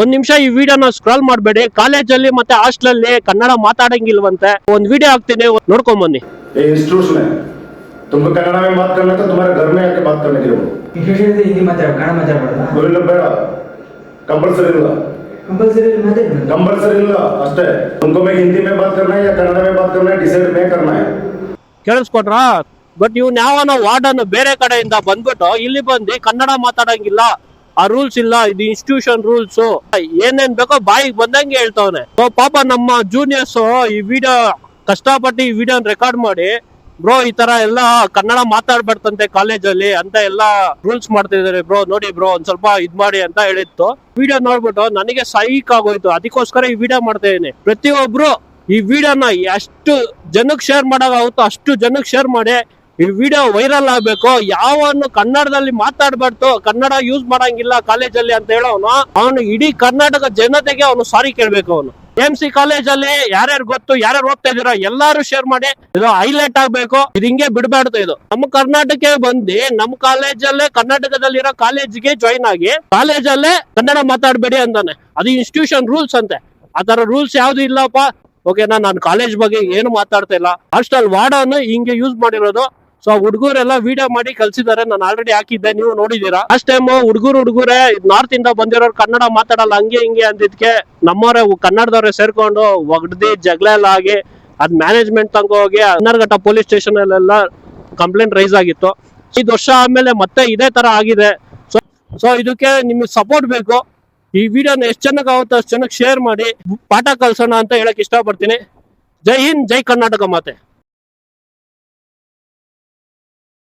ಒಂದ್ ನಿಮಿಷ ಈ ವಿಡಿಯೋನ ಸ್ಕ್ರಾಲ್ ಮಾಡಬೇಡಿ. ಕಾಲೇಜಲ್ಲಿ ಮತ್ತೆ ಹಾಸ್ಟೆಲಲ್ಲಿ ಕನ್ನಡ ಮಾತಾಡಂಗಿಲ್ವಂತೆ. ಒಂದ್ ವಿಡಿಯೋ ಹಾಕ್ತೀನಿ, ನೋಡ್ಕೊಂಡ್ ಬನ್ನಿ. तुमको कन्नड़ में बात करना तो तुम्हारे घर में आके बात करने के लिए हिंदी माताड़ कನ್ನಡ ಮಾತಾಡಬಾರದಾ? बोलना ಬೇಡ, कंपलसरी ಇಲ್ಲ, कंपलसरी ಇಲ್ಲ ಅಷ್ಟೇ. तुमको मैं हिंदी में बात करना है या कन्नड़ में बात करना है, डिसाइड मैं करना है. ಕೇಳಿಸ್ಕೊಟ್ರಾ? ಬಟ್ ಇವ್ನ ಯಾವನ ವಾರ್ಡನ್ ಬೇರೆ ಕಡೆಯಿಂದ ಬಂದ್ಬಿಟ್ಟು ಇಲ್ಲಿ ಬಂದು ಕನ್ನಡ ಮಾತಾಡಂಗಿಲ್ಲ, ಆ ರೂಲ್ಸ್ ಇಲ್ಲ, ಇದು ಇನ್ಸ್ಟಿಟ್ಯೂಷನ್ ರೂಲ್ಸ್, ಏನೇನ್ ಬೇಕೋ ಬಾಯಿಗೆ ಬಂದಂಗೆ ಹೇಳ್ತವನೆ. ಪಾಪ ನಮ್ಮ ಜೂನಿಯರ್ಸ್ ಈ ವಿಡಿಯೋ ಕಷ್ಟಪಟ್ಟು ಈ ವಿಡಿಯೋ ರೆಕಾರ್ಡ್ ಮಾಡಿ, ಬ್ರೋ ಈ ತರ ಎಲ್ಲ ಕನ್ನಡ ಮಾತಾಡ್ಬಾರ್ದಂತೆ ಕಾಲೇಜಲ್ಲಿ ಅಂತ ಎಲ್ಲ ರೂಲ್ಸ್ ಮಾಡ್ತಿದ್ದಾರೆ ಬ್ರೋ, ನೋಡಿ ಬ್ರೋ ಒಂದ್ ಸ್ವಲ್ಪ ಇದ್ ಮಾಡಿ ಅಂತ ಹೇಳಿತ್ತು. ವಿಡಿಯೋ ನೋಡ್ಬಿಟ್ಟು ನನಗೆ ಸೈಕ್ ಆಗೋಯ್ತು. ಅದಕ್ಕೋಸ್ಕರ ಈ ವಿಡಿಯೋ ಮಾಡ್ತಾ ಇದೀನಿ. ಪ್ರತಿಯೊಬ್ರು ಈ ವಿಡಿಯೋನ ಎಷ್ಟು ಜನಕ್ಕೆ ಶೇರ್ ಮಾಡಾಗುತ್ತೋ ಅಷ್ಟು ಜನಕ್ಕೆ ಶೇರ್ ಮಾಡಿ. ಈ ವಿಡಿಯೋ ವೈರಲ್ ಆಗ್ಬೇಕು. ಯಾವನು ಕನ್ನಡದಲ್ಲಿ ಮಾತಾಡ್ಬಾರ್ದು, ಕನ್ನಡ ಯೂಸ್ ಮಾಡಂಗಿಲ್ಲ ಕಾಲೇಜಲ್ಲಿ ಅಂತ ಹೇಳೋನು, ಅವನು ಇಡೀ ಕರ್ನಾಟಕ ಜನತೆಗೆ ಅವನು ಸಾರಿ ಕೇಳ್ಬೇಕು. ಅವನು MC ಕಾಲೇಜಲ್ಲಿ ಯಾರ್ಯಾರು ಗೊತ್ತು, ಯಾರ್ಯಾರು ಓದ್ತಾ ಇದೀರೋ ಎಲ್ಲಾರು ಶೇರ್ ಮಾಡಿ. ಇದು ಹೈಲೈಟ್ ಆಗ್ಬೇಕು. ಇದು ಹಿಂಗೆ ಬಿಡಬಾರ್ದು. ಇದು ನಮ್ಮ ಕರ್ನಾಟಕಕ್ಕೆ ಬಂದು ನಮ್ಮ ಕಾಲೇಜಲ್ಲೇ, ಕರ್ನಾಟಕದಲ್ಲಿರೋ ಕಾಲೇಜಿಗೆ ಜಾಯಿನ್ ಆಗಿ ಕಾಲೇಜಲ್ಲೇ ಕನ್ನಡ ಮಾತಾಡ್ಬೇಡಿ ಅಂತಾನೆ. ಅದು ಇನ್ಸ್ಟಿಟ್ಯೂಷನ್ ರೂಲ್ಸ್ ಅಂತೆ. ಆತರ ರೂಲ್ಸ್ ಯಾವ್ದು ಇಲ್ಲಪ್ಪ. ಓಕೆನಾ? ನಾನು ಕಾಲೇಜ್ ಬಗ್ಗೆ ಏನು ಮಾತಾಡ್ತಾ ಇಲ್ಲ. ಹಾಸ್ಟೆಲ್ ವಾರ್ಡನ್ ಹಿಂಗೆ ಯೂಸ್ ಮಾಡಿರೋದು. ಸೊ ಹುಡುಗರೆಲ್ಲ ವಿಡಿಯೋ ಮಾಡಿ ಕಳ್ಸಿದ್ದಾರೆ. ನಾನು ಆಲ್ರೆಡಿ ಹಾಕಿದ್ದೆ, ನೀವು ನೋಡಿದೀರಾ. ಲಾಸ್ಟ್ ಟೈಮ್ ಹುಡುಗರೇ ನಾರ್ತ್ ಇಂದ ಬಂದಿರೋರು ಕನ್ನಡ ಮಾತಾಡಲ್ಲ ಹಂಗೆ ಹಿಂಗೆ ಅಂದಿದ್ಕೆ ನಮ್ಮವರೇ ಕನ್ನಡದವ್ರೆ ಸೇರ್ಕೊಂಡು ಒಗ್ದಿ ಜಗಳ ಎಲ್ಲ ಆಗಿ ಅದ್ ಮ್ಯಾನೇಜ್ಮೆಂಟ್ ತನಕ ಹೋಗಿ ಹನ್ನರ್ಘಟ್ಟ ಪೊಲೀಸ್ ಸ್ಟೇಷನ್ ಅಲ್ಲೆಲ್ಲ ಕಂಪ್ಲೇಂಟ್ ರೈಸ್ ಆಗಿತ್ತು. 5 ವರ್ಷ ಆದ್ಮೇಲೆ ಮತ್ತೆ ಇದೇ ತರ ಆಗಿದೆ. ಸೊ ಇದಕ್ಕೆ ನಿಮ್ಗೆ ಸಪೋರ್ಟ್ ಬೇಕು. ಈ ವಿಡಿಯೋನ ಎಷ್ಟು ಚೆನ್ನಾಗಿ ಆಗುತ್ತೋ ಅಷ್ಟು ಚೆನ್ನಾಗಿ ಶೇರ್ ಮಾಡಿ, ಪಾಠ ಕಲ್ಸೋಣ ಅಂತ ಹೇಳಕ್ ಇಷ್ಟಪಡ್ತೀನಿ. ಜೈ ಹಿಂದ್, ಜೈ ಕರ್ನಾಟಕ ಮಾತೆ.